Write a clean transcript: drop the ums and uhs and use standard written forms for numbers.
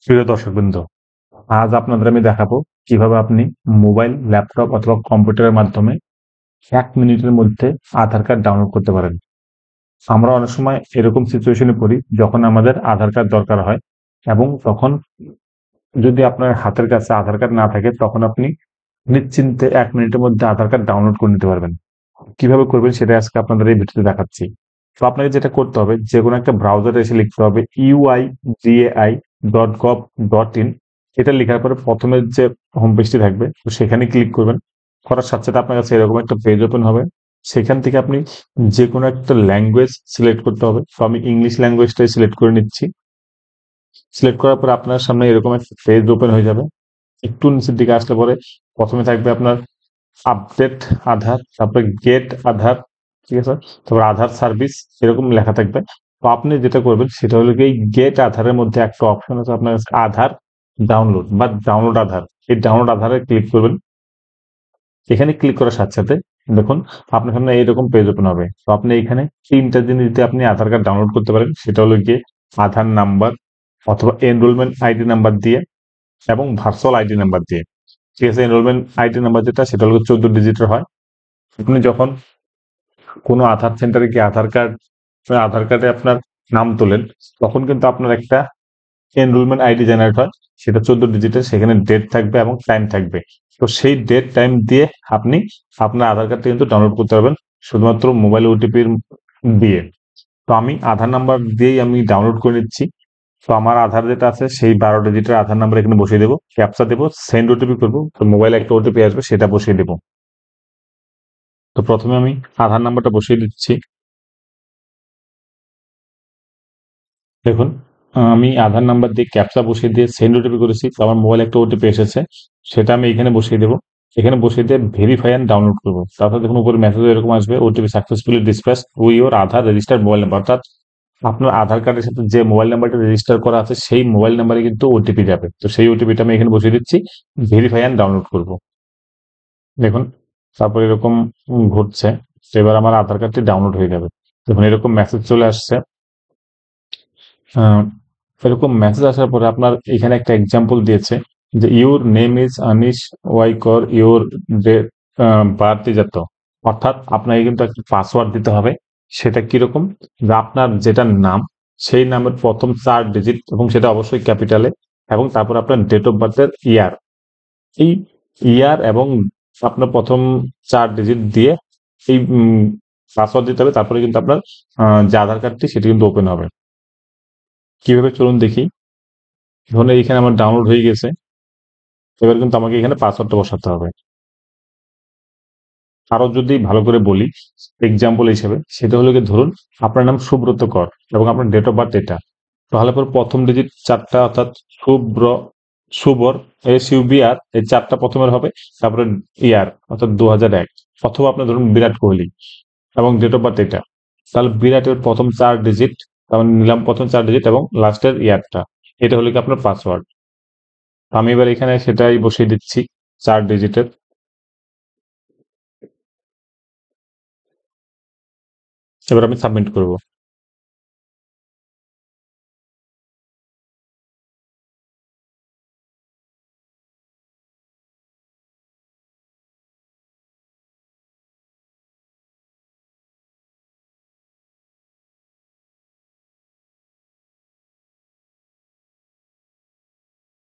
প্রিয় দর্শকবৃন্দ, আজ আপনাদের আমি দেখাবো কিভাবে আপনি মোবাইল, ল্যাপটপ অথবা কম্পিউটারের মাধ্যমে ১ মিনিটের মধ্যে আধার কার্ড ডাউনলোড করতে পারেন। আমরা অনেক সময় এরকম সিচুয়েশনে পড়ি যখন আমাদের আধার কার্ড দরকার হয় এবং তখন যদি আপনার হাতের কাছে আধার কার্ড না থাকে তখন আপনি নিশ্চিন্তে ১ মিনিটের মধ্যে আধার কার্ড ডাউনলোড করে নিতে পারবেন। কিভাবে করবেন সেটা আজকে আপনাদের এই ভিডিওতে দেখাচ্ছি। তো আপনাকে যেটা করতে হবে, যেকোনো একটা ব্রাউজারে এসে লিখতে হবে uigai.gov.in। এটা লেখার পরে প্রথমে যে হোম পেজটি থাকবে তো সেখানে ক্লিক করবেন। করার সাথে সাথে আপনার কাছে এরকম একটা পেজ ওপেন হবে। সেখান থেকে আপনি যেকোনো একটা ল্যাঙ্গুয়েজ সিলেক্ট করতে হবে। তো আমি ইংলিশ ল্যাঙ্গুয়েজটাই সিলেক্ট করে নিচ্ছি। সিলেক্ট করার পর আপনার সামনে এরকম একটা পেজ ওপেন হয়ে যাবে। একটু নিচের দিকে আসলে পরে প্রথমে থাকবে আপনার আপডেট আধার, তারপরে গেট আধার, ঠিক আছে, তারপর আধার সার্ভিস, এরকম লেখা থাকবে। তো আপনি যেটা করবেন সেটা হলো কি, এই গেট আধারের মধ্যে একটা অপশন আছে আপনার কাছে, আধার ডাউনলোড বা ডাউনলোড আধার। এই ডাউনলোড আধারে ক্লিক করবেন। এখানে ক্লিক করার সাথে সাথে দেখুন আপনার সামনে এইরকম পেজ ওপেন হবে। তো আপনি এখানে ৩টা জিনিস দিয়ে আপনি আধার কার্ড ডাউনলোড করতে পারেন। সেটা হলো গিয়ে আধার নাম্বার অথবা এনরোলমেন্ট আইডি নাম্বার দিয়ে এবং ভার্চুয়াল আইডি নাম্বার দিয়ে। ঠিক আছে, এনরোলমেন্ট আইডি নাম্বার যেটা সেটা হলো ১৪ ডিজিটের হয়। আপনি যখন কোনো আধার সেন্টারে গিয়ে আধার কার্ডে আপনার নাম তোলেন, তখন কিন্তু আপনার একটা এনরোলমেন্ট আইডি জেনারেট হয়। সেটা ১৪ ডিজিটের, সেখানে ডেট থাকবে এবং টাইম থাকবে। তো সেই ডেট টাইম দিয়ে আপনি আপনার আধার কার্ডটা কিন্তু ডাউনলোড করতে পারবেন শুধুমাত্র মোবাইল ওটিপির দিয়ে। তো আমি আধার নাম্বার দিয়েই আমি ডাউনলোড করে নিচ্ছি। তো আমার আধার যেটা আছে সেই ১২ ডিজিটের আধার নাম্বার এখানে বসিয়ে দেবো, ক্যাপচা দেবো, সেন্ড ওটিপি করবো। তো মোবাইলে একটা ওটিপি আসবে, সেটা বসিয়ে দেবো। তো প্রথমে আমি আধার নাম্বারটা বসিয়ে দিচ্ছি। দেখুন, আমি আধার নাম্বার দিয়ে ক্যাপচা বসিয়ে দিয়ে সেন্ড ওটিপি করেছি। তো আমার মোবাইলে একটা ওটিপি এসেছে, সেটা আমি এখানে বসিয়ে দেবো। এখানে বসিয়ে দিয়ে ভেরিফাই অ্যান্ড ডাউনলোড করবো। তারপর দেখুন উপরে মেসেজ এরকম আসবে, OTP successfully dispatch to your Aadhaar registered mobile number. অর্থাৎ আপনার আধার কার্ডের সাথে যে মোবাইল নাম্বারটা রেজিস্টার করা আছে সেই মোবাইল নাম্বারে কিন্তু ওটিপি যাবে। তো সেই ওটিপিটা আমি এখানে বসিয়ে দিচ্ছি, ভেরিফাই অ্যান্ড ডাউনলোড করবো। দেখুন তারপর এরকম ঘটছে। তো এবার আমার আধার কার্ডটি ডাউনলোড হয়ে যাবে। দেখুন এরকম মেসেজ চলে আসছে। আহ, এরকম মেসেজ আসার পরে আপনার এখানে একটা এক্সাম্পল দিয়েছে যে ইউর নেম ইজ আনিস ওয়াইকর ইউর বার্থ ইজ এত। অর্থাৎ আপনাকে কিন্তু একটা পাসওয়ার্ড দিতে হবে। সেটা কিরকম, যে আপনার যেটা নাম সেই নামের প্রথম ৪ ডিজিট এবং সেটা অবশ্যই ক্যাপিটালে, এবং তারপর আপনার ডেট অফ বার্থের ইয়ার। এই ইয়ার এবং আপনার প্রথম ৪ ডিজিট দিয়ে এই পাসওয়ার্ড দিতে হবে। তারপরে কিন্তু আপনার যে আধার কার্ডটি সেটি কিন্তু ওপেন হবে। কিভাবে চলুন দেখি। ধরুন এইখানে আমার ডাউনলোড হয়ে গেছে। এবার কিন্তু আমাকে এখানে পাসওয়ার্ডটা বসাতে হবে। আরো যদি ভালো করে বলি এক্সাম্পল হিসেবে, সেটা হলো কি, ধরুন আপনার নাম সুব্রত কর এবং আপনার ডেট অফ বার্থ এটা। তাহলে পর প্রথম ডিজিট ৪টা, অর্থাৎ শুভর SUBR, এই ৪টা প্রথমের হবে। তারপরে ইয়ার অর্থাৎ ২০০১। অথবা আপনার ধরুন বিরাট কোহলি এবং ডেট অফ বার্থ এটা। তাহলে বিরাটের প্রথম ৪ ডিজিট, তার মানে নিলাম প্রথম ৪ ডিজিট এবং লাস্টের ইয়ারটা। এটা হলো কি আপনার পাসওয়ার্ড। আমি এবার এখানে সেটাই বসিয়ে দিচ্ছি, ৪ ডিজিটের। এবার আমি সাবমিট করব।